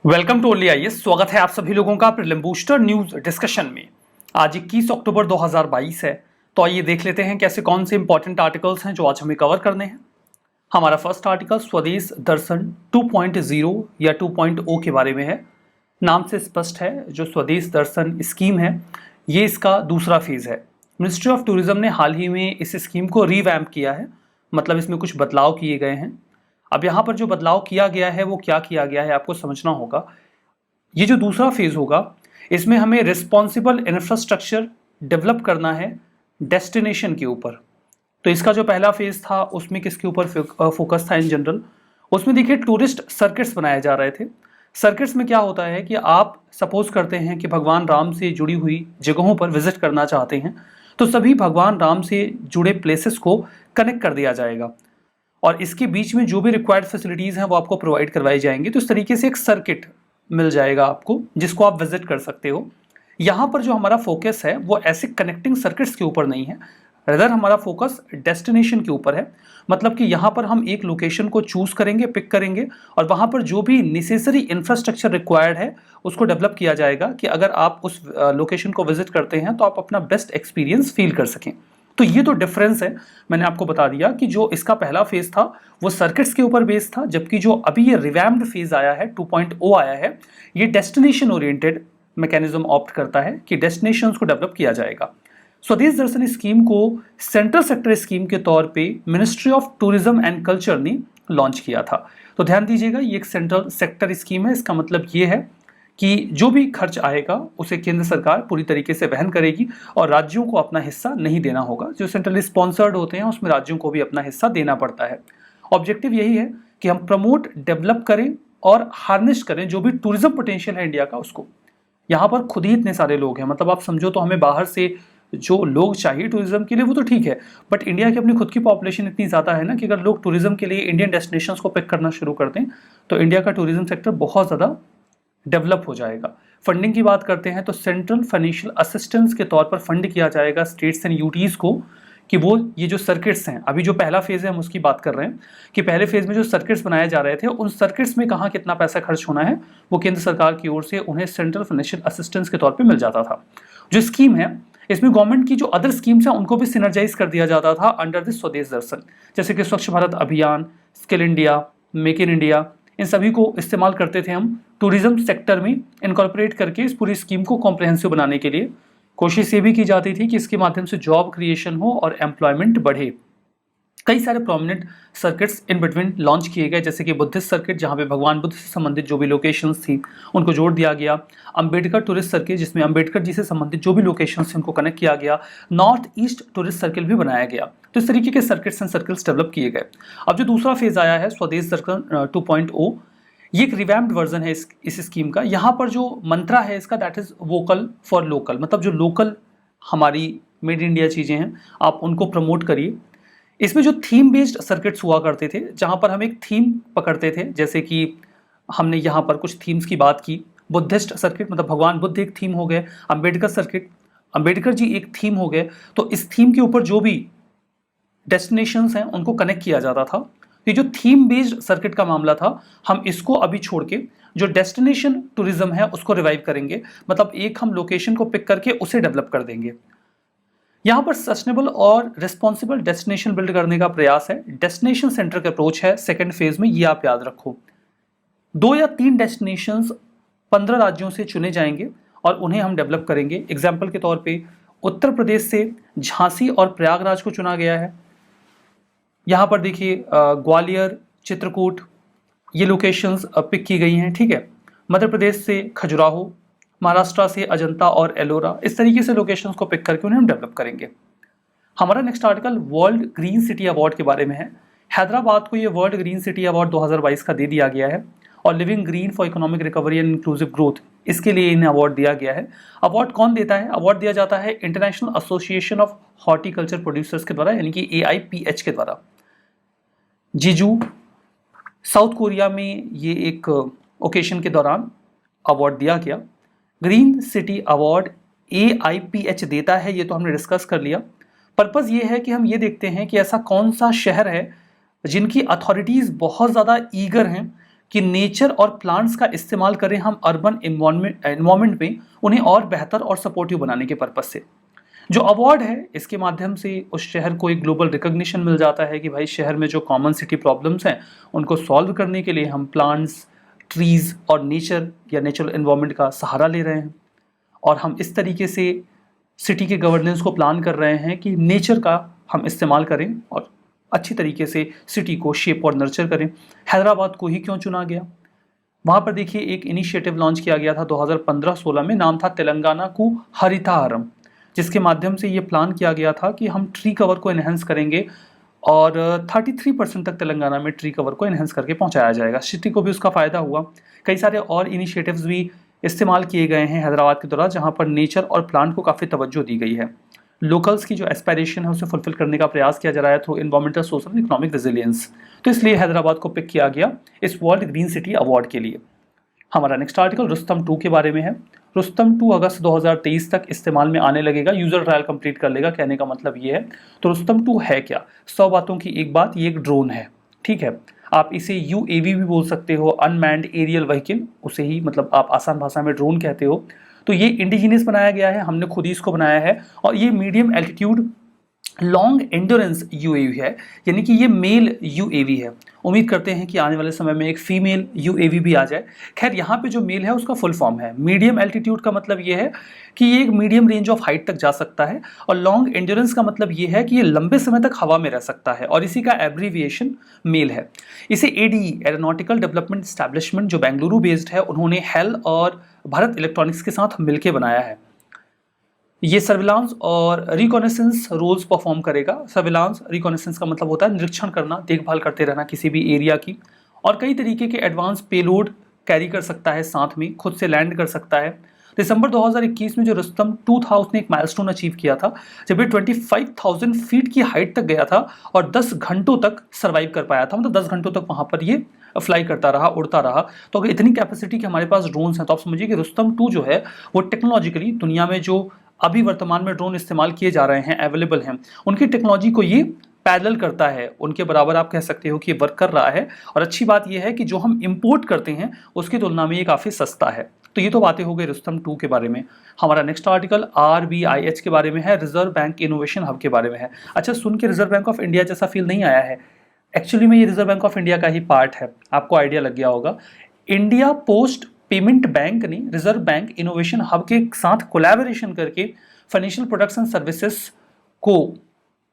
Welcome to only IAS. स्वागत है आप सभी लोगों का प्रीलिम बूस्टर न्यूज डिस्कशन में। आज 21 अक्टूबर 2022 है, तो आइए देख लेते हैं कैसे कौन से इंपॉर्टेंट आर्टिकल्स हैं जो आज हमें कवर करने हैं। हमारा फर्स्ट आर्टिकल स्वदेश दर्शन 2.0 या 2.0 के बारे में है। नाम से स्पष्ट है, जो स्वदेश दर्शन स्कीम है ये इसका दूसरा फेज है। मिनिस्ट्री ऑफ टूरिज्म ने हाल ही में इस स्कीम को रीवैम्प किया है, मतलब इसमें कुछ बदलाव किए गए हैं। अब यहाँ पर जो बदलाव किया गया है वो क्या किया गया है आपको समझना होगा। ये जो दूसरा फेज होगा इसमें हमें रिस्पॉन्सिबल इंफ्रास्ट्रक्चर डेवलप करना है डेस्टिनेशन के ऊपर। तो इसका जो पहला फेज था उसमें किसके ऊपर फोकस था इन जनरल, उसमें देखिए टूरिस्ट सर्किट्स बनाए जा रहे थे। सर्किट्स में क्या होता है कि आप सपोज करते हैं कि भगवान राम से जुड़ी हुई जगहों पर विजिट करना चाहते हैं, तो सभी भगवान राम से जुड़े प्लेसेस को कनेक्ट कर दिया जाएगा और इसके बीच में जो भी रिक्वायर्ड फैसिलिटीज़ हैं वो आपको प्रोवाइड करवाई जाएंगी। तो इस तरीके से एक सर्किट मिल जाएगा आपको जिसको आप विजिट कर सकते हो। यहाँ पर जो हमारा फोकस है वो ऐसे कनेक्टिंग सर्किट्स के ऊपर नहीं है, रेदर हमारा फोकस डेस्टिनेशन के ऊपर है। मतलब कि यहाँ पर हम एक लोकेशन को चूज करेंगे, पिक करेंगे और वहाँ पर जो भी नेसेसरी इंफ्रास्ट्रक्चर रिक्वायर्ड है उसको डेवलप किया जाएगा कि अगर आप उस लोकेशन को विजिट करते हैं तो आप अपना बेस्ट एक्सपीरियंस फील कर सकें। तो ये तो डिफरेंस है, मैंने आपको बता दिया कि जो इसका पहला फेज था वो सर्किट्स के ऊपर बेस्ड था, जबकि जो अभी ये रिवैम्प्ड फेज आया है 2.0 आया है, ये डेस्टिनेशन ओरिएंटेड मैकेनिज्म ऑप्ट करता है कि डेस्टिनेशंस को डेवलप किया जाएगा। स्वदेश दर्शन स्कीम को सेंट्रल सेक्टर स्कीम के तौर पे ministry of tourism and culture ने लॉन्च किया था। तो ध्यान दीजिएगा, ये एक सेंट्रल सेक्टर स्कीम है। इसका मतलब ये है कि जो भी खर्च आएगा उसे केंद्र सरकार पूरी तरीके से वहन करेगी और राज्यों को अपना हिस्सा नहीं देना होगा। जो सेंट्रली स्पॉन्सर्ड होते हैं उसमें राज्यों को भी अपना हिस्सा देना पड़ता है। ऑब्जेक्टिव यही है कि हम प्रमोट, डेवलप करें और हार्नेस करें जो भी टूरिज्म पोटेंशियल है इंडिया का उसको। यहाँ पर खुद ही इतने सारे लोग हैं, मतलब आप समझो तो हमें बाहर से जो लोग चाहिए टूरिज्म के लिए वो तो ठीक है, बट इंडिया की अपनी खुद की पॉपुलेशन इतनी ज़्यादा है ना कि अगर लोग टूरिज्म के लिए इंडियन डेस्टिनेशंस को पिक करना शुरू कर दें तो इंडिया का टूरिज्म सेक्टर बहुत ज़्यादा डेवलप हो जाएगा। फंडिंग की बात करते हैं तो सेंट्रल फाइनेंशियल असिस्टेंस के तौर पर फंड किया जाएगा स्टेट्स एंड यूटीज़ को कि वो ये जो सर्किट्स हैं, अभी जो पहला फेज है हम उसकी बात कर रहे हैं कि पहले फेज में जो सर्किट्स बनाए जा रहे थे उन सर्किट्स में कहाँ कितना पैसा खर्च होना है वो केंद्र सरकार की ओर से उन्हें सेंट्रल फाइनेंशियल असिस्टेंस के तौर पर मिल जाता था। जो स्कीम है इसमें गवर्नमेंट की जो अदर स्कीम्स हैं उनको भी सिनर्जाइज कर दिया जाता था अंडर दिस स्वदेश दर्शन, जैसे कि Swachh Bharat Abhiyan, skill India, make in India, इन सभी को इस्तेमाल करते थे हम टूरिज्म सेक्टर में इनकॉर्पोरेट करके इस पूरी स्कीम को कॉम्प्रिहेंसिव बनाने के लिए। कोशिश ये भी की जाती थी कि इसके माध्यम से जॉब क्रिएशन हो और एम्प्लॉयमेंट बढ़े। कई सारे prominent circuits in between launch किए गए, जैसे कि बुद्धिस्ट सर्किट जहाँ पे भगवान बुद्ध से संबंधित जो भी लोकेशंस थी उनको जोड़ दिया गया। अंबेडकर टूरिस्ट सर्किट जिसमें अंबेडकर जी से संबंधित जो भी लोकेशंस थी उनको कनेक्ट किया गया। नॉर्थ ईस्ट टूरिस्ट सर्किल भी बनाया गया। तो इस तरीके के सर्किट्स एंड सर्किल्स डेवलप किए गए। अब जो दूसरा फेज आया है स्वदेश दर्शन 2.0, ये एक रिवैम्प्ड वर्जन है इस स्कीम का। यहाँ पर जो मंत्रा है इसका that is vocal for local, मतलब जो लोकल हमारी मेड इंडिया चीज़ें हैं आप उनको प्रमोट करिए। इसमें जो थीम बेस्ड सर्किट्स हुआ करते थे जहाँ पर हम एक थीम पकड़ते थे, जैसे कि हमने यहाँ पर कुछ थीम्स की बात की। बुद्धिस्ट सर्किट मतलब भगवान बुद्ध एक थीम हो गए, अंबेडकर सर्किट अंबेडकर जी एक थीम हो गए। तो इस थीम के ऊपर जो भी डेस्टिनेशंस हैं उनको कनेक्ट किया जाता था। ये जो थीम बेस्ड सर्किट का मामला था हम इसको अभी छोड़ के जो डेस्टिनेशन टूरिज्म है उसको रिवाइव करेंगे, मतलब एक हम लोकेशन को पिक करके उसे डेवलप कर देंगे। यहाँ पर सस्टेनेबल और रिस्पॉन्सिबल डेस्टिनेशन बिल्ड करने का प्रयास है। डेस्टिनेशन सेंट्रिक अप्रोच है सेकेंड फेज में, ये आप याद रखो। 2 या 3 डेस्टिनेशंस 15 राज्यों से चुने जाएंगे और उन्हें हम डेवलप करेंगे। एग्जाम्पल के तौर पे उत्तर प्रदेश से झांसी और प्रयागराज को चुना गया है। यहाँ पर देखिए ग्वालियर, चित्रकूट ये लोकेशंस पिक की गई हैं, ठीक है। मध्य प्रदेश से खजुराहो, महाराष्ट्र से अजंता और एलोरा, इस तरीके से लोकेशंस को पिक करके उन्हें हम डेवलप करेंगे। हमारा next article world green city award के बारे में है। हैदराबाद को ये वर्ल्ड ग्रीन सिटी अवार्ड 2022 का दे दिया गया है और living green for economic recovery and inclusive growth, इसके लिए इन्हें अवार्ड दिया गया है। अवार्ड कौन देता है? अवार्ड दिया जाता है international association of horticulture producers के द्वारा, यानी कि AIPH के द्वारा। जीजू साउथ कोरिया में ये एक ओकेशन के दौरान अवार्ड दिया गया। ग्रीन सिटी अवार्ड AIPH देता है, ये तो हमने डिस्कस कर लिया। पर्पस ये है कि हम ये देखते हैं कि ऐसा कौन सा शहर है जिनकी अथॉरिटीज़ बहुत ज़्यादा ईगर हैं कि नेचर और प्लांट्स का इस्तेमाल करें हम अर्बन एनवायरनमेंट में उन्हें और बेहतर और सपोर्टिव बनाने के पर्पज से। जो अवार्ड है इसके माध्यम से उस शहर को एक ग्लोबल रिकॉग्निशन मिल जाता है कि भाई शहर में जो कॉमन सिटी प्रॉब्लम्स हैं उनको सॉल्व करने के लिए हम प्लांट्स, ट्रीज और नेचर या नेचुरल एनवायरनमेंट का सहारा ले रहे हैं, और हम इस तरीके से सिटी के गवर्नेंस को प्लान कर रहे हैं कि नेचर का हम इस्तेमाल करें और अच्छी तरीके से सिटी को शेप और नर्चर करें। हैदराबाद को ही क्यों चुना गया? वहाँ पर देखिए एक इनिशिएटिव लॉन्च किया गया था 2015-16 में, नाम था तेलंगाना को हरिताहारम, जिसके माध्यम से ये प्लान किया गया था कि हम ट्री कवर को एनहेंस करेंगे और 33% तक तेलंगाना में ट्री कवर को एनहेंस करके पहुंचाया जाएगा। सिटी को भी उसका फ़ायदा हुआ। कई सारे और इनिशिएटिव्स भी इस्तेमाल किए गए हैं हैदराबाद के दौरान, जहाँ पर नेचर और प्लांट को काफ़ी तवज्जो दी गई है। लोकल्स की जो एस्पायरेशन है उसे फुलफिल करने का प्रयास किया जा रहा है through environmental, social, economic resilience. तो इसलिए हैदराबाद को पिक किया गया इस वर्ल्ड ग्रीन सिटी अवार्ड के लिए। हमारा नेक्स्ट आर्टिकल रुस्तम 2 के बारे में है। रुस्तम 2 अगस्त 2023 तक इस्तेमाल में आने लगेगा, यूजर ट्रायल कंप्लीट कर लेगा, कहने का मतलब ये है। तो रुस्तम 2 है क्या? 100 बातों की एक बात, ये एक ड्रोन है, ठीक है। आप इसे UAV भी बोल सकते हो, अनमैन्ड एरियल व्हीकल, उसे ही मतलब आप आसान भाषा में ड्रोन कहते हो। तो ये इंडिजिनियस बनाया गया है, हमने खुद ही इसको बनाया है, और ये medium altitude long endurance UAV है, यानी कि ये मेल UAV है। उम्मीद करते हैं कि आने वाले समय में एक फीमेल UAV भी आ जाए। खैर यहाँ पे जो मेल है उसका फुल फॉर्म है मीडियम एल्टीट्यूड, का मतलब ये है कि ये एक मीडियम रेंज ऑफ हाइट तक जा सकता है, और लॉन्ग एंड्योरेंस का मतलब ये है कि ये लंबे समय तक हवा में रह सकता है, और इसी का एब्रीविएशन मेल है। इसे ADE एरोनॉटिकल डेवलपमेंट एस्टैब्लिशमेंट जो बेंगलुरु बेस्ड है, उन्होंने हेल और भारत इलेक्ट्रॉनिक्स के साथ मिलकर बनाया है। ये सर्विलांस और रिकॉनेसेंस रोल्स परफॉर्म करेगा। सर्विलांस रिकॉनेसेंस का मतलब होता है निरीक्षण करना, देखभाल करते रहना किसी भी एरिया की, और कई तरीके के एडवांस पेलोड कैरी कर सकता है, साथ में खुद से लैंड कर सकता है। दिसंबर 2021 में जो रुस्तम 2 था उसने एक माइलस्टोन अचीव किया था, जब ये 25,000 फीट की हाइट तक गया था और 10 घंटों तक सर्वाइव कर पाया था। मतलब 10 घंटों तक वहाँ पर ये फ्लाई करता रहा, उड़ता रहा। तो अगर इतनी कैपेसिटी के हमारे पास ड्रोन्स हैं, तो आप समझिए कि रुस्तम 2 जो है वो टेक्नोलॉजिकली दुनिया में जो अभी वर्तमान में ड्रोन इस्तेमाल किए जा रहे हैं, अवेलेबल हैं, उनकी टेक्नोलॉजी को ये पैरेलल करता है, उनके बराबर आप कह सकते हो कि वर्क कर रहा है। और अच्छी बात यह है कि जो हम इंपोर्ट करते हैं उसकी तुलना में ये काफ़ी सस्ता है। तो ये तो बातें हो गई रुस्तम 2 के बारे में। हमारा नेक्स्ट आर्टिकल RBIH के बारे में है, रिजर्व बैंक इनोवेशन हब के बारे में है। अच्छा, सुन के रिजर्व बैंक ऑफ इंडिया जैसा फील नहीं आया है? एक्चुअली में ये रिजर्व बैंक ऑफ इंडिया का ही पार्ट है, आपको आइडिया लग गया होगा। इंडिया पोस्ट पेमेंट बैंक ने रिजर्व बैंक इनोवेशन हब के साथ कोलैबोरेशन करके फाइनेंशियल प्रोडक्ट्स एंड सर्विसेज को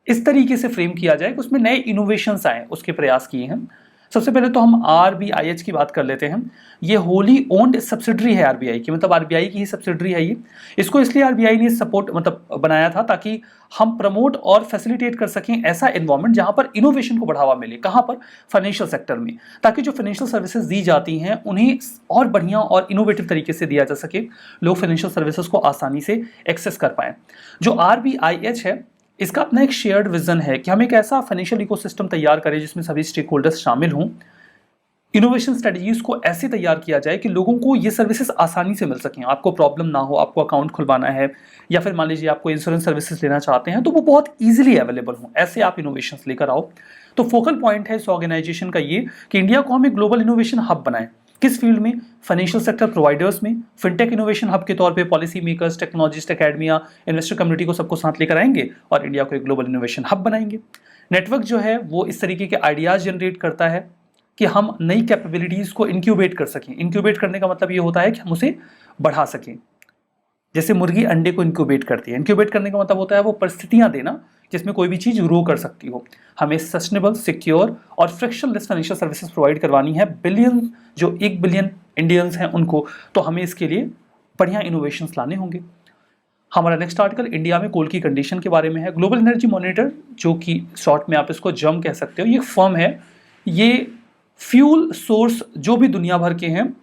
इस तरीके से फ्रेम किया जाए कि उसमें नए इनोवेशंस आए, उसके प्रयास किए हैं। सबसे पहले तो हम RBIH की बात कर लेते हैं। ये होली ओन्ड सब्सिडरी है RBI की, मतलब RBI की ही सब्सिडरी है ये। इसको इसलिए RBI ने सपोर्ट मतलब बनाया था ताकि हम प्रमोट और फैसिलिटेट कर सकें ऐसा एनवायरनमेंट जहां पर इनोवेशन को बढ़ावा मिले। कहां पर? फाइनेंशियल सेक्टर में, ताकि जो फाइनेंशियल सर्विसेज दी जाती हैं उन्हें और बढ़िया और इनोवेटिव तरीके से दिया जा सके, लोग फाइनेंशियल सर्विसेज को आसानी से एक्सेस कर पाएं। जो RBIH है इसका अपना एक शेयर्ड विजन है कि हम एक ऐसा फाइनेंशियल इकोसिस्टम तैयार करें जिसमें सभी स्टेक होल्डर्स शामिल हों। इनोवेशन स्ट्रेटजीज को ऐसे तैयार किया जाए कि लोगों को ये सर्विसेज आसानी से मिल सकें, आपको प्रॉब्लम ना हो, आपको अकाउंट खुलवाना है या फिर मान लीजिए आपको इंश्योरेंस सर्विसेज लेना चाहते हैं तो वो बहुत ईजिली अवेलेबल हों, ऐसे आप इनोवेशंस लेकर आओ। तो फोकल पॉइंट है इस ऑर्गेनाइजेशन का ये कि इंडिया को हम एक ग्लोबल इनोवेशन हब बनाएं। किस फील्ड में? फाइनेंशियल सेक्टर प्रोवाइडर्स में। फिनटेक इनोवेशन हब के तौर पे policy makers, technologist, academia, investor community को सबको साथ लेकर आएंगे और इंडिया को एक ग्लोबल इनोवेशन हब बनाएंगे। नेटवर्क जो है वो इस तरीके के आइडियाज जनरेट करता है कि हम नई कैपेबिलिटीज को इंक्यूबेट कर सकें। इंक्यूबेट करने का मतलब ये होता है कि हम उसे बढ़ा सकें, जैसे मुर्गी अंडे को इंक्यूबेट करती है। इंक्यूबेट करने का मतलब होता है वो परिस्थितियां देना जिसमें कोई भी चीज़ ग्रो कर सकती हो। हमें सस्टेनेबल, सिक्योर और फ्रिक्शनलेस फाइनेंशियल सर्विसेज प्रोवाइड करवानी है बिलियन, जो 1 बिलियन इंडियंस हैं उनको, तो हमें इसके लिए बढ़िया इनोवेशंस लाने होंगे। हमारा नेक्स्ट आर्टिकल इंडिया में कोल की कंडीशन के बारे में है। ग्लोबल एनर्जी मॉनिटर, जो कि शॉर्ट में आप इसको जम कह सकते हो, ये फर्म है। ये फ्यूल सोर्स जो भी दुनिया भर के हैं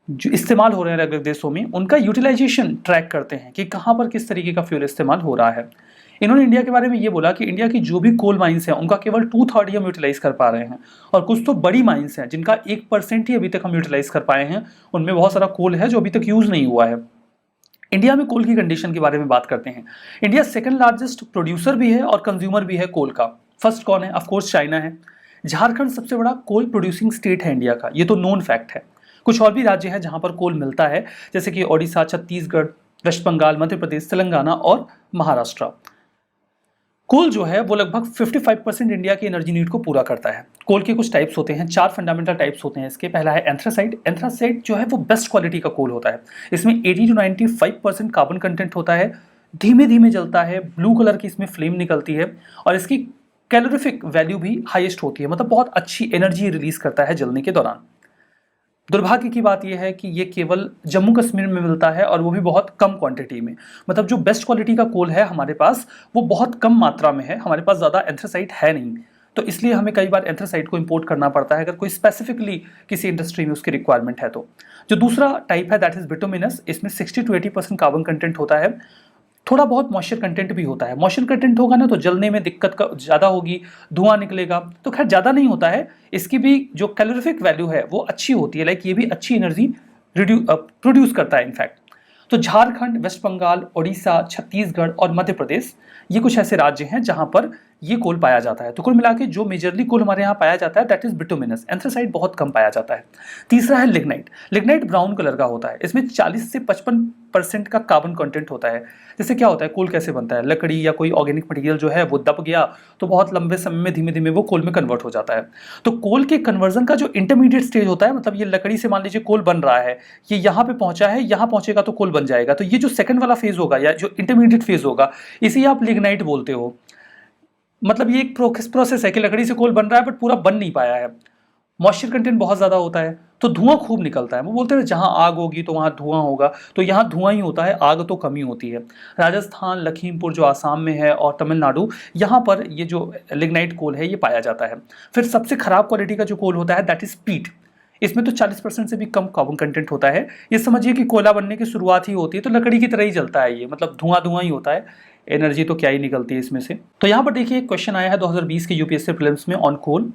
जो इस्तेमाल हो रहे हैं अलग अलग देशों में, उनका यूटिलाइजेशन ट्रैक करते हैं कि कहाँ पर किस तरीके का फ्यूल इस्तेमाल हो रहा है। इन्होंने इंडिया के बारे में ये बोला कि इंडिया की जो भी कोल माइंस हैं उनका केवल 2/3 ही हम यूटिलाइज कर पा रहे हैं, और कुछ तो बड़ी माइंस हैं जिनका 1% ही अभी तक हम यूटिलाइज कर पाए हैं। उनमें बहुत सारा कोल है जो अभी तक यूज नहीं हुआ है। इंडिया में कोल की कंडीशन के बारे में बात करते हैं। इंडिया सेकंड लार्जेस्ट प्रोड्यूसर भी है और कंज्यूमर भी है कोल का। फर्स्ट कौन है? ऑफकोर्स चाइना है। झारखंड सबसे बड़ा कोल प्रोड्यूसिंग स्टेट है इंडिया का, ये तो नोन फैक्ट है। कुछ और भी राज्य हैं जहां पर कोल मिलता है, जैसे कि ओडिशा, छत्तीसगढ़, वेस्ट बंगाल, मध्य प्रदेश, तेलंगाना और महाराष्ट्र। कोल जो है वो लगभग 55% इंडिया की एनर्जी नीड को पूरा करता है। कोल के कुछ टाइप्स होते हैं, 4 फंडामेंटल टाइप्स होते हैं इसके। पहला है एंथ्रासाइट। एंथ्रासाइट जो है वो बेस्ट क्वालिटी का कोल होता है। इसमें 80 to 95% कार्बन कंटेंट होता है, धीमे धीमे जलता है, ब्लू कलर की इसमें फ्लेम निकलती है और इसकी कैलोरीफिक वैल्यू भी हाईएस्ट होती है, मतलब बहुत अच्छी एनर्जी रिलीज करता है जलने के दौरान। दुर्भाग्य की बात यह है कि ये केवल जम्मू कश्मीर में मिलता है और वो भी बहुत कम क्वांटिटी में। मतलब जो बेस्ट क्वालिटी का कोल है हमारे पास वो बहुत कम मात्रा में है, हमारे पास ज़्यादा एंथ्रासाइट है नहीं, तो इसलिए हमें कई बार एंथ्रासाइट को इंपोर्ट करना पड़ता है अगर कोई स्पेसिफिकली किसी इंडस्ट्री में उसकी रिक्वायरमेंट है तो। जो दूसरा टाइप है दैट इज बिटुमिनस। इसमें 60 to 80% कार्बन कंटेंट होता है, थोड़ा बहुत मॉइस्चर कंटेंट भी होता है। मॉइस्चर कंटेंट होगा ना तो जलने में दिक्कत ज़्यादा होगी, धुआं निकलेगा, तो खैर ज़्यादा नहीं होता है। इसकी भी जो कैलोरीफिक वैल्यू है वो अच्छी होती है, लाइक ये भी अच्छी एनर्जी प्रोड्यूस करता है इनफैक्ट। तो झारखंड, वेस्ट बंगाल, ओडिशा, छत्तीसगढ़ और मध्य प्रदेश ये कुछ ऐसे राज्य हैं जहां पर ये कोल पाया जाता है। तो कुल मिला के जो मेजरली कोल हमारे यहाँ पाया जाता है दैट इज बिटुमिनस। एंथ्रासाइट बहुत कम पाया जाता है। तीसरा है लिग्नाइट। लिग्नाइट ब्राउन कलर का होता है, इसमें 40 से 55% का कार्बन कंटेंट होता है। जैसे क्या होता है, कोल कैसे बनता है, लकड़ी या कोई ऑर्गेनिक मटेरियल जो है वो दब गया तो बहुत लंबे समय में धीमे धीमे वो कोल में कन्वर्ट हो जाता है। तो कोल के कन्वर्जन का जो इंटरमीडिएट स्टेज होता है, मतलब ये लकड़ी से मान लीजिए कोल बन रहा है, ये यहाँ पे पहुंचा है, यहाँ पहुंचेगा तो कोल बन जाएगा, तो ये जो सेकंड वाला फेज होगा या जो इंटरमीडिएट फेज होगा इसी आप लिग्नाइट बोलते हो। मतलब ये एक प्रोसेस है कि लकड़ी से कोल बन रहा है बट पूरा बन नहीं पाया है। मॉइस्चर कंटेंट बहुत ज़्यादा होता है तो धुआं खूब निकलता है। वो बोलते हैं जहाँ आग होगी तो वहाँ धुआं होगा, तो यहाँ धुआं ही होता है, आग तो कम ही होती है। राजस्थान, लखीमपुर जो आसाम में है और तमिलनाडु, यहाँ पर ये जो लिग्नाइट कोल है ये पाया जाता है। फिर सबसे खराब क्वालिटी का जो कोल होता है दैट इज पीट। इसमें तो 40% से भी कम कार्बन कंटेंट होता है। ये समझिए कि कोयला बनने की शुरुआत ही होती है तो लकड़ी की तरह ही जलता है ये, मतलब धुआं धुआं ही होता है, एनर्जी तो क्या ही निकलती है इसमें से। तो यहाँ पर देखिए एक क्वेश्चन आया है 2020 के यूपीएससी प्रीलिम्स में ऑन कोल।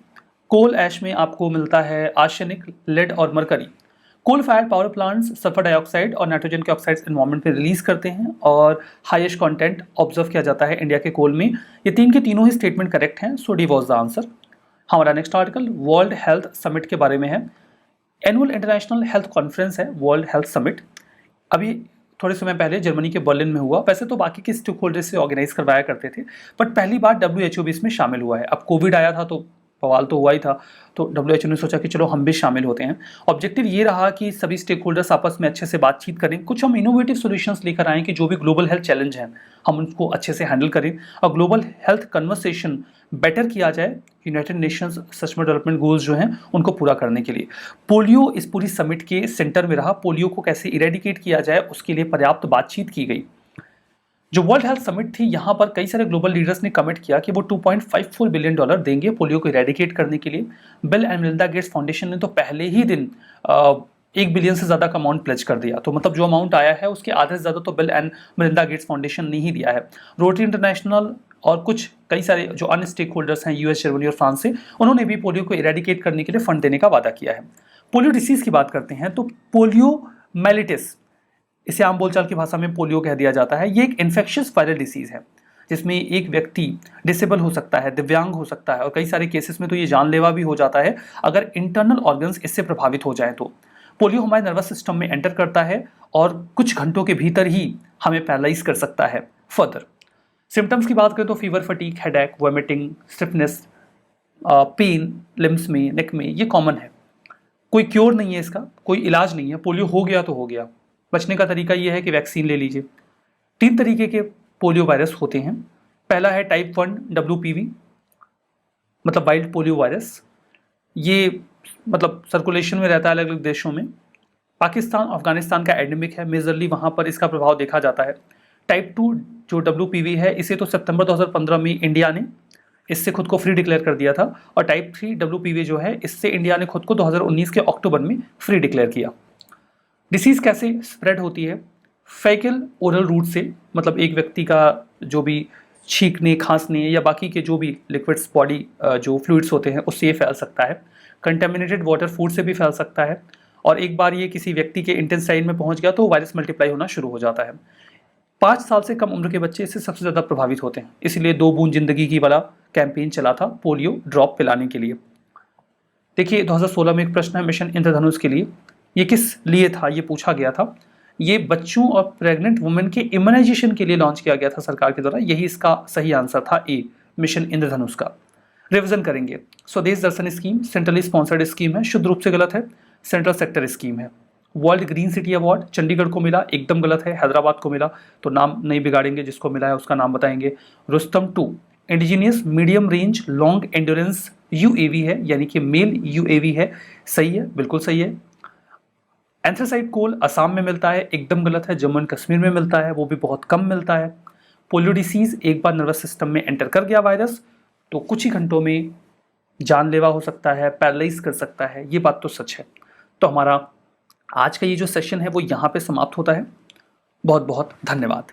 कोल ऐश में आपको मिलता है आर्सेनिक, लेड और mercury. Coal fire power plants sulphur dioxide और नाइट्रोजन के ऑक्साइड्स एनवायरमेंट में रिलीज करते हैं और हाईएस्ट कंटेंट ऑब्जर्व किया जाता है इंडिया के कोल में। ये तीन के तीनों ही स्टेटमेंट करेक्ट हैं, सो डी वॉज द आंसर। हमारा next article world health summit के बारे में है। एनुअल इंटरनेशनल हेल्थ कॉन्फ्रेंस है वर्ल्ड हेल्थ समिट, अभी थोड़े समय पहले जर्मनी के बर्लिन में हुआ। वैसे तो बाकी के स्टेक होल्डर्स से ऑर्गेनाइज करवाया करते थे, बट पहली बार WHO भी इसमें शामिल हुआ है। अब कोविड आया था तो बवाल तो हुआ ही था, तो WHO ने सोचा कि चलो हम भी शामिल होते हैं। ऑब्जेक्टिव ये रहा कि सभी स्टेक होल्डर्स आपस में अच्छे से बातचीत करें, कुछ हम इनोवेटिव सॉल्यूशंस लेकर आएँ कि जो भी ग्लोबल हेल्थ चैलेंज हैं हम उनको अच्छे से हैंडल करें और ग्लोबल हेल्थ कन्वर्सेशन बेटर किया जाए United Nations sustainable development goals जो हैं उनको पूरा करने के लिए। पोलियो इस पूरी समिट के सेंटर में रहा। पोलियो को कैसे इरेडिकेट किया जाए उसके लिए पर्याप्त बातचीत की गई। जो वर्ल्ड हेल्थ समिट थी यहाँ पर कई सारे ग्लोबल लीडर्स ने कमिट किया कि वो $2.54 बिलियन देंगे पोलियो को इरेडिकेट करने के लिए। Bill and Melinda Gates foundation ने तो पहले ही दिन 1 बिलियन से ज़्यादा का अमाउंट प्लेज कर दिया, तो मतलब जो अमाउंट आया है उसके आधे से ज़्यादा तो bill and Melinda Gates foundation ने ही दिया है। रोटरी इंटरनेशनल और कुछ कई सारे जो अन्य स्टेक होल्डर्स हैं US, जर्मनी और फ्रांस से, उन्होंने भी पोलियो को इरेडिकेट करने के लिए फंड देने का वादा किया है। पोलियो डिसीज़ की बात करते हैं तो पोलियो मेलिटिस, इसे आम बोलचाल की भाषा में पोलियो कह दिया जाता है। ये एक इन्फेक्शियस वायरल डिसीज़ है जिसमें एक व्यक्ति डिसेबल हो सकता है, दिव्यांग हो सकता है और कई सारे केसेस में तो ये जानलेवा भी हो जाता है अगर इंटरनल ऑर्गन्स इससे प्रभावित हो जाएं। तो पोलियो हमारे नर्वस सिस्टम में एंटर करता है और कुछ घंटों के भीतर ही हमें पैरालाइज कर सकता है। फर्दर सिम्टम्स की बात करें तो fever, fatigue, headache, vomiting, stiffness, pain limbs में, नेक में, ये कॉमन है। कोई क्योर नहीं है इसका, कोई इलाज नहीं है। पोलियो हो गया तो हो गया। बचने का तरीका ये है कि वैक्सीन ले लीजिए। 3 तरीके के पोलियो वायरस होते हैं। पहला है टाइप 1 WPV, मतलब वाइल्ड पोलियो वायरस। ये मतलब सर्कुलेशन में रहता है अलग अलग देशों में। पाकिस्तान, अफगानिस्तान का एंडेमिक है, मेजरली वहाँ पर इसका प्रभाव देखा जाता है। टाइप 2 जो WPV है इसे तो सितंबर 2015 में इंडिया ने इससे खुद को फ्री डिक्लेयर कर दिया था और टाइप 3 WPV जो है इससे इंडिया ने खुद को 2019 के अक्टूबर में फ्री डिक्लेयर किया। डिसीज़ कैसे स्प्रेड होती है? फैकल ओरल रूट से, मतलब एक व्यक्ति का जो भी छींकने, खांसने या बाकी के जो भी लिक्विड्स, बॉडी जो फ्लूइड्स होते हैं उससे ये फैल सकता है। कंटेमिनेटेड वाटर, फूड से भी फैल सकता है और एक बार ये किसी व्यक्ति के इंटेस्टाइन में पहुंच गया तो वायरस मल्टीप्लाई होना शुरू हो जाता है। 5 साल से कम उम्र के बच्चे इससे सबसे ज़्यादा प्रभावित होते हैं, इसलिए 2 बूंद जिंदगी की वाला कैंपेन चला था पोलियो ड्रॉप पिलाने के लिए। देखिए 2016 में एक प्रश्न है मिशन इंद्रधनुष के लिए, ये किस लिए था, ये पूछा गया था। ये बच्चों और प्रेग्नेंट वुमेन के इम्यूनाइजेशन के लिए लॉन्च किया गया था सरकार के द्वारा, यही इसका सही आंसर था ए, मिशन इंद्रधनुष का। रिवीजन करेंगे। स्वदेश दर्शन स्कीम सेंट्रली स्पॉन्सर्ड स्कीम है, शुद्ध रूप से गलत है, सेंट्रल सेक्टर स्कीम है। World green city award Chandigarh को मिला, एकदम गलत है, हैदराबाद को मिला, तो नाम नहीं बिगाड़ेंगे, जिसको मिला है उसका नाम बताएंगे। Rustam 2 indigenous medium range long endurance UAV है, यानी कि मेल यूएवी है, सही है, बिल्कुल सही है। एंथ्रासाइट कोल असम में मिलता है, एकदम गलत है, जम्मू एंड कश्मीर में मिलता है, वो भी बहुत कम मिलता है। पोलियो डिसीज, एक बार नर्वस सिस्टम में एंटर कर गया वायरस तो कुछ ही घंटों में जानलेवा हो सकता है, पैरालाइज कर सकता है, ये बात तो सच है। तो हमारा आज का ये जो सेशन है वो यहाँ पे समाप्त होता है। बहुत बहुत धन्यवाद।